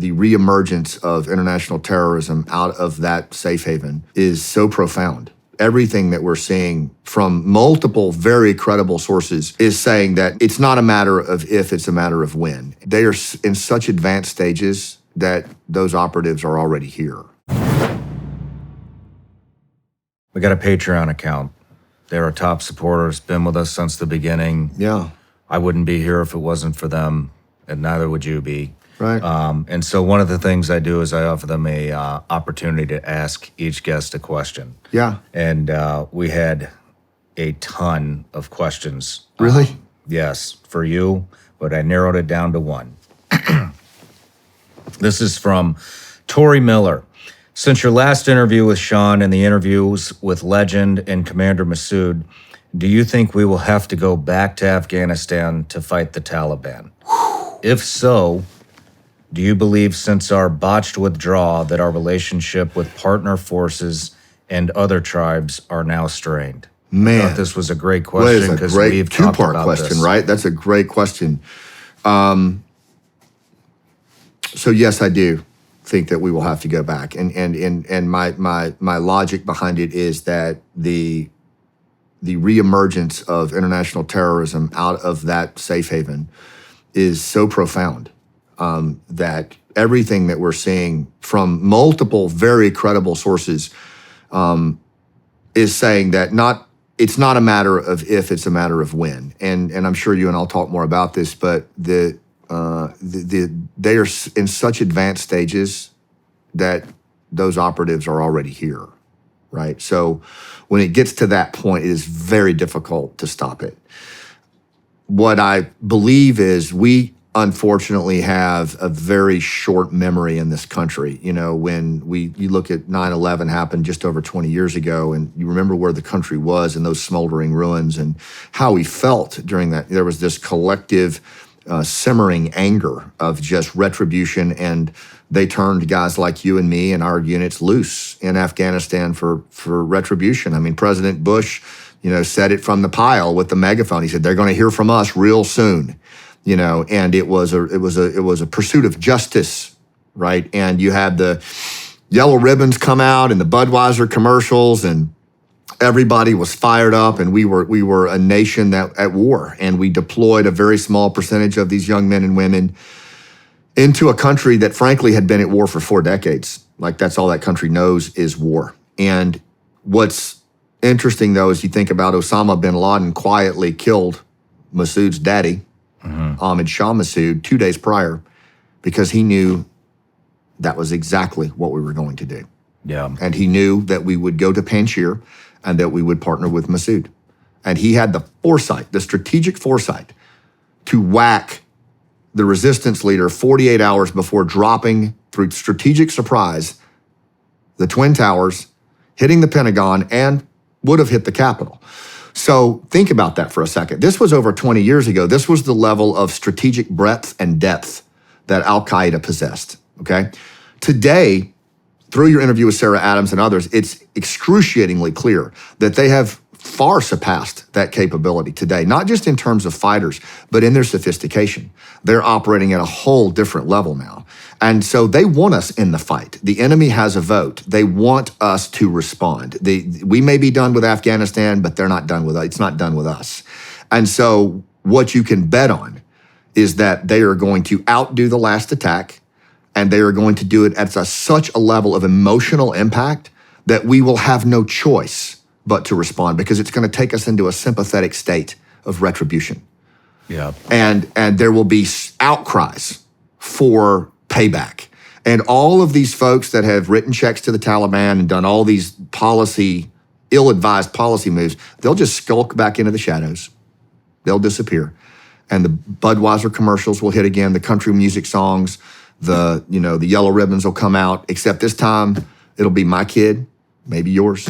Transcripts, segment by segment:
the reemergence of international terrorism out of that safe haven is so profound. Everything that we're seeing from multiple very credible sources is saying that it's not a matter of if, it's a matter of when. They are in such advanced stages that those operatives are already here. We got a Patreon account. They're our top supporters, been with us since the beginning. Yeah. I wouldn't be here if it wasn't for them, and neither would you be. Right. And so one of the things I do is I offer them a opportunity to ask each guest a question. Yeah. And we had a ton of questions. Really? Yes, for you, but I narrowed it down to one. This is from Tori Miller. Since your last interview with Shawn and the interviews with Legend and Commander Massoud, do you think we will have to go back to Afghanistan to fight the Taliban? If so, do you believe since our botched withdrawal that our relationship with partner forces and other tribes are now strained? Man, I thought this was a great question because we've talked two-part about question, this. right? That's a great question. So yes, I do think that we will have to go back, and my logic behind it is that the reemergence of international terrorism out of that safe haven is so profound. That everything that we're seeing from multiple very credible sources is saying that it's not a matter of if, it's a matter of when. And I'm sure you and I'll talk more about this, but they are in such advanced stages that those operatives are already here, right? So when it gets to that point, it is very difficult to stop it. What I believe is we unfortunately have a very short memory in this country. You know, when you look at 9/11 happened just over 20 years ago, and you remember where the country was in those smoldering ruins and how we felt during that. There was this collective simmering anger of just retribution, and they turned guys like you and me and our units loose in Afghanistan for retribution. I mean, President Bush, said it from the pile with the megaphone. He said, they're going to hear from us real soon. And it was a pursuit of justice, right? And you had the yellow ribbons come out and the Budweiser commercials, and everybody was fired up, and we were a nation that at war, and we deployed a very small percentage of these young men and women into a country that frankly had been at war for 4 decades. Like, that's all that country knows is war. And what's interesting though is you think about Osama bin Laden quietly killed Massoud's daddy, Ahmed Shah Massoud, 2 days prior, because he knew that was exactly what we were going to do. Yeah. And he knew that we would go to Panjshir and that we would partner with Massoud. And he had the foresight, the strategic foresight, to whack the resistance leader 48 hours before dropping through strategic surprise the Twin Towers, hitting the Pentagon, and would have hit the Capitol. So think about that for a second. This was over 20 years ago. This was the level of strategic breadth and depth that Al-Qaeda possessed, okay? Today, through your interview with Sarah Adams and others, it's excruciatingly clear that they have far surpassed that capability today, not just in terms of fighters, but in their sophistication. They're operating at a whole different level now. And so they want us in the fight. The enemy has a vote. They want us to respond. We may be done with Afghanistan, but they're not done with us. It's not done with us. And so what you can bet on is that they are going to outdo the last attack, and they are going to do it at such a level of emotional impact that we will have no choice but to respond, because it's going to take us into a sympathetic state of retribution. Yeah. And there will be outcries for payback. And all of these folks that have written checks to the Taliban and done all these ill-advised policy moves, they'll just skulk back into the shadows. They'll disappear. And the Budweiser commercials will hit again, the country music songs, the yellow ribbons will come out, except this time it'll be my kid, maybe yours,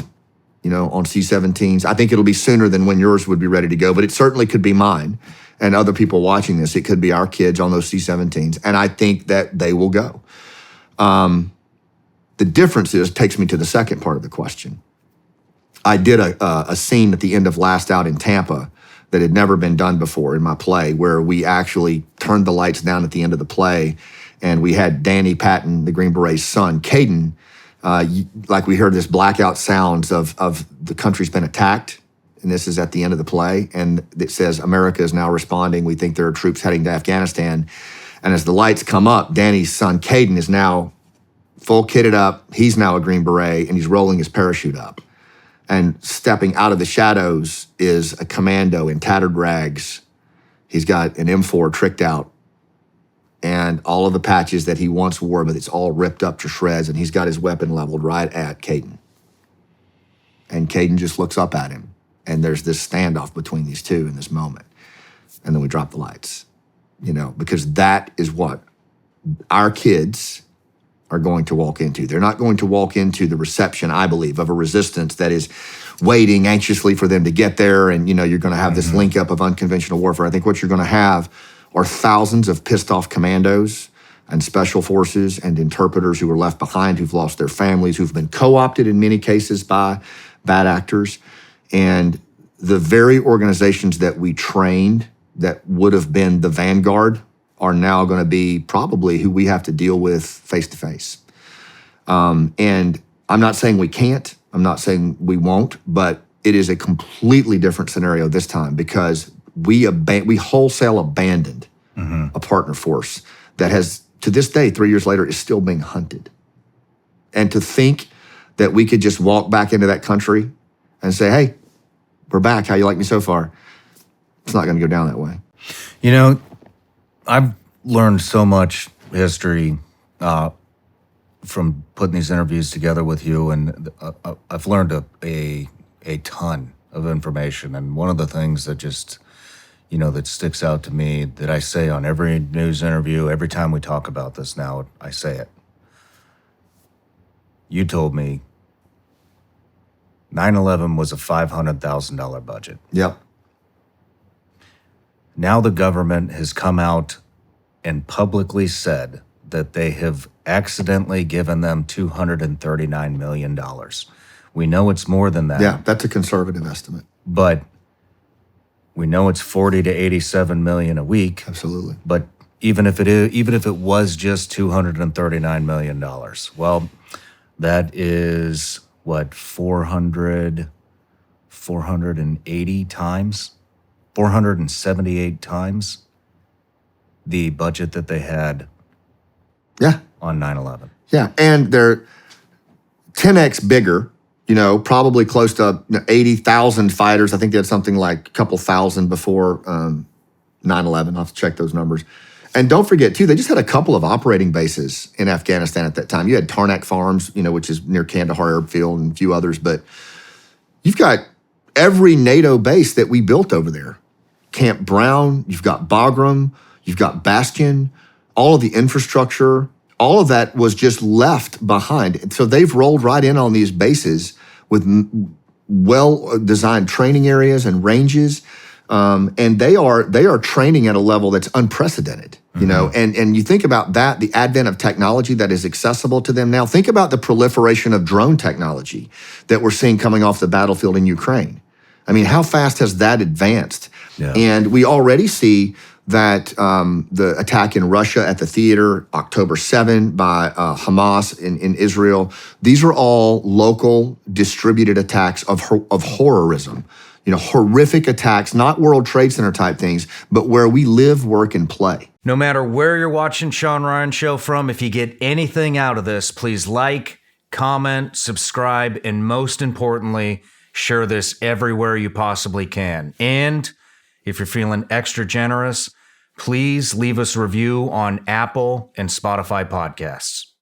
on C-17s. I think it'll be sooner than when yours would be ready to go, but it certainly could be mine and other people watching this. It could be our kids on those C-17s, and I think that they will go. The difference takes me to the second part of the question. I did a scene at the end of Last Out in Tampa that had never been done before in my play, where we actually turned the lights down at the end of the play, And we had Danny Patton, the Green Beret's son, Caden, like we heard this blackout sounds of the country's been attacked. And this is at the end of the play. And it says, America is now responding. We think there are troops heading to Afghanistan. And as the lights come up, Danny's son, Caden, is now full kitted up. He's now a Green Beret, and he's rolling his parachute up. And stepping out of the shadows is a commando in tattered rags. He's got an M4 tricked out, and all of the patches that he once wore, but it's all ripped up to shreds, and he's got his weapon leveled right at Caden. And Caden just looks up at him, and there's this standoff between these two in this moment. And then we drop the lights, because that is what our kids are going to walk into. They're not going to walk into the reception, I believe, of a resistance that is waiting anxiously for them to get there. And, you're going to have this link up of unconventional warfare. I think what you're going to have are thousands of pissed off commandos and special forces and interpreters who are left behind, who've lost their families, who've been co-opted in many cases by bad actors. And the very organizations that we trained that would have been the vanguard are now going to be probably who we have to deal with face to face. And I'm not saying we can't, I'm not saying we won't, but it is a completely different scenario this time because we wholesale abandoned a partner force that has, to this day, 3 years later, is still being hunted. And to think that we could just walk back into that country and say, hey, we're back, how you like me so far? It's not going to go down that way. I've learned so much history from putting these interviews together with you, and I've learned a ton of information. And one of the things that just, that sticks out to me that I say on every news interview, every time we talk about this now, I say it. You told me 9/11 was a $500,000 budget. Yep. Now the government has come out and publicly said that they have accidentally given them $239 million. We know it's more than that. Yeah, that's a conservative estimate. But we know it's 40 to 87 million a week. Absolutely. But even if it was just $239 million, well, that is what, 480 times? 478 times the budget that they had on 9/11. Yeah, and they're 10x bigger, probably close to 80,000 fighters. I think they had something like a couple thousand before 9/11. I'll have to check those numbers. And don't forget, too, they just had a couple of operating bases in Afghanistan at that time. You had Tarnak Farms, which is near Kandahar Airfield, and a few others. But you've got every NATO base that we built over there. Camp Brown, you've got Bagram, you've got Bastion, all of the infrastructure, all of that was just left behind. And so they've rolled right in on these bases with well-designed training areas and ranges. And they are training at a level that's unprecedented, and you think about that, the advent of technology that is accessible to them now. Think about the proliferation of drone technology that we're seeing coming off the battlefield in Ukraine. I mean, how fast has that advanced? Yeah. And we already see that the attack in Russia at the theater, October 7 by Hamas in Israel, these are all local distributed attacks of horrorism. Horrific attacks, not World Trade Center type things, but where we live, work, and play. No matter where you're watching Shawn Ryan Show from, if you get anything out of this, please like, comment, subscribe, and most importantly, share this everywhere you possibly can. And if you're feeling extra generous, please leave us a review on Apple and Spotify podcasts.